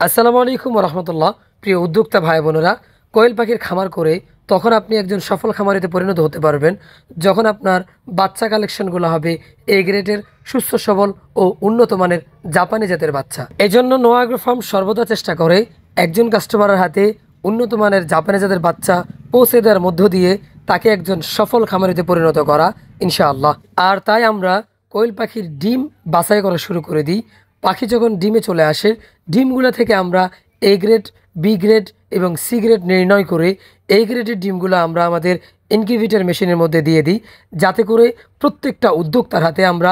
আসসালামু আলাইকুম রহমতুল্লাহ। প্রিয় উদ্যোক্তা ভাই বোনেরা, কোয়েল পাখির খামার করে তখন আপনি একজন সফল খামারিতে পরিণত হতে পারবেন যখন আপনার বাচ্চা কালেকশনগুলো হবে এ গ্রেডের, সুস্থ সবল ও উন্নত মানের জাপানি জাতের বাচ্চা। এজন্য নো অ্যাগ্রো ফার্ম সর্বদা চেষ্টা করে একজন কাস্টমারের হাতে উন্নত মানের জাপানি জাতের বাচ্চা পৌঁছে দেওয়ার মধ্য দিয়ে তাকে একজন সফল খামারিতে পরিণত করা ইনশাআল্লাহ। আর তাই আমরা কোয়েল পাখির ডিম বাছাই করা শুরু করে দিই। পাখি যখন ডিমে চলে আসে, ডিমগুলো থেকে আমরা এ গ্রেড, বি গ্রেড এবং সি গ্রেড নির্ণয় করে এ গ্রেডের ডিমগুলো আমরা আমাদের ইনকিউবেটর মেশিনের মধ্যে দিয়ে দিই, যাতে করে প্রত্যেকটা উদ্যোক্তার হাতে আমরা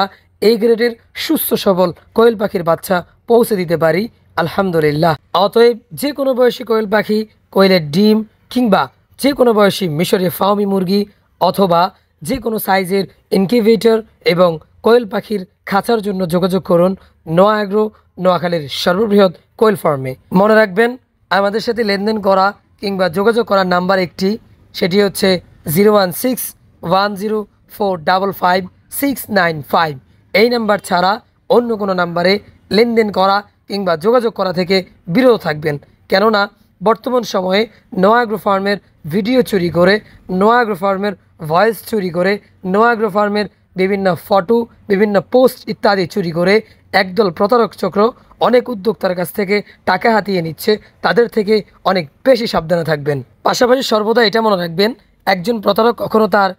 এ গ্রেডের সুস্থ সবল কোয়েল পাখির বাচ্চা পৌঁছে দিতে পারি আলহামদুলিল্লাহ। অতএব যে কোনো বয়সী কোয়েল পাখি, কোয়েলের ডিম কিংবা যে কোনো বয়সী মিশরি ফার্মি মুরগি অথবা যে কোনো সাইজের ইনকিউবেটর এবং কোয়েল পাখির খাঁচার জন্য যোগাযোগ করুন নো অ্যাগ্রো, নোয়াখালীর সর্ববৃহৎ কোয়েল ফার্মে। মনে রাখবেন, আমাদের সাথে লেনদেন করা কিংবা যোগাযোগ করার নাম্বার একটি, সেটি হচ্ছে 01610455695। এই নাম্বার ছাড়া অন্য কোনো নাম্বারে লেনদেন করা কিংবা যোগাযোগ করা থেকে বিরত থাকবেন, কেননা বর্তমান সময়ে নো অ্যাগ্রো ফার্মের ভিডিও চুরি করে, নো অ্যাগ্রো ফার্মের ভয়েস চুরি করে, নো অ্যাগ্রো ফার্মের বিভিন্ন ফটো, বিভিন্ন পোস্ট ইত্যাদি চুরি করে একদল প্রতারক চক্র অনেক উদ্যোক্তার কাছ থেকে টাকা হাতিয়ে নিচ্ছে। তাদের থেকে অনেক বেশি সাবধানে থাকবেন। পাশাপাশি সর্বদা এটা মনে রাখবেন, একজন প্রতারক কখনো তার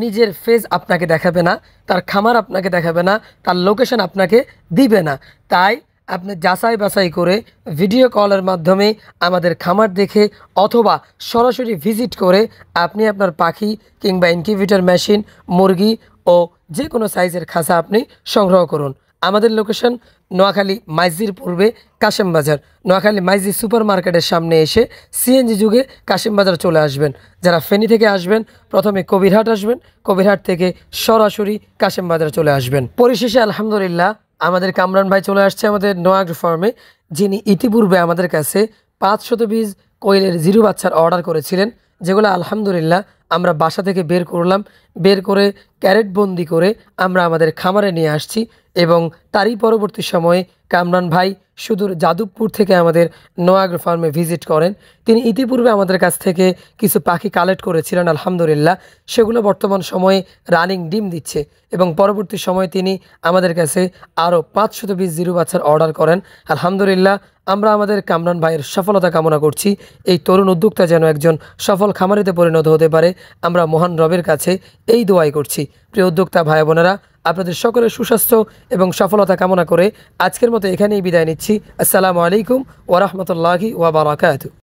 নিজের ফেস আপনাকে দেখাবে না, তার খামার আপনাকে দেখাবে না, তার লোকেশন আপনাকে দিবে না। তাই আপনি যাচাই বাছাই করে ভিডিও কলের মাধ্যমে আমাদের খামার দেখে অথবা সরাসরি ভিজিট করে আপনি আপনার পাখি কিংবা ইনকিউবেটর মেশিন, মুরগি ও যে কোনো সাইজের খাঁচা আপনি সংগ্রহ করুন। আমাদের লোকেশন নোয়াখালী মাইজির পূর্বে কাশেম বাজার, নোয়াখালী মাইজি সুপার মার্কেটের সামনে এসে সিএনজি যুগে কাশেম বাজার চলে আসবেন। যারা ফেনী থেকে আসবেন প্রথমে কবিরহাট আসবেন, কবিরহাট থেকে সরাসরি কাশেম বাজার চলে আসবেন। পরিশেষে আলহামদুলিল্লাহ আমাদের কামরান ভাই চলে আসছে আমাদের নো অ্যাগ্রো ফার্মে, যিনি ইতিপূর্বে আমাদের কাছে 500 বীজ কোয়েলের জিরো বাচ্চার অর্ডার করেছিলেন, যেগুলো আলহামদুলিল্লাহ আমরা বাসা থেকে বের করলাম, বের করে ক্যারেট বন্দি করে আমরা আমাদের খামারে নিয়ে আসছি। এবং তারই পরবর্তী সময়ে কামরান ভাই সুদূর যাদবপুর থেকে আমাদের নো অ্যাগ্রো ফার্মে ভিজিট করেন। তিনি ইতিপূর্বে আমাদের কাছ থেকে কিছু পাখি কালেক্ট করেছিলেন আলহামদুলিল্লাহ, সেগুলো বর্তমান সময়ে রানিং ডিম দিচ্ছে এবং পরবর্তী সময়ে তিনি আমাদের কাছে আরও 500 বীজ জিরো বাচ্চার অর্ডার করেন আলহামদুলিল্লাহ। আমরা আমাদের কামরান ভাইয়ের সফলতা কামনা করছি। এই তরুণ উদ্যোক্তা যেন একজন সফল খামারিতে পরিণত হতে পারে, আমরা মহান রবের কাছে এই দোয়াই করছি। প্রিয় উদ্যোক্তা ভাই বোনেরা, আপনাদের সকলের সুস্বাস্থ্য এবং সফলতা কামনা করে আজকের মতো এখানেই বিদায় নিচ্ছি। আসসালামু আলাইকুম ওয়া রাহমাতুল্লাহি ওয়া বারাকাতুহু।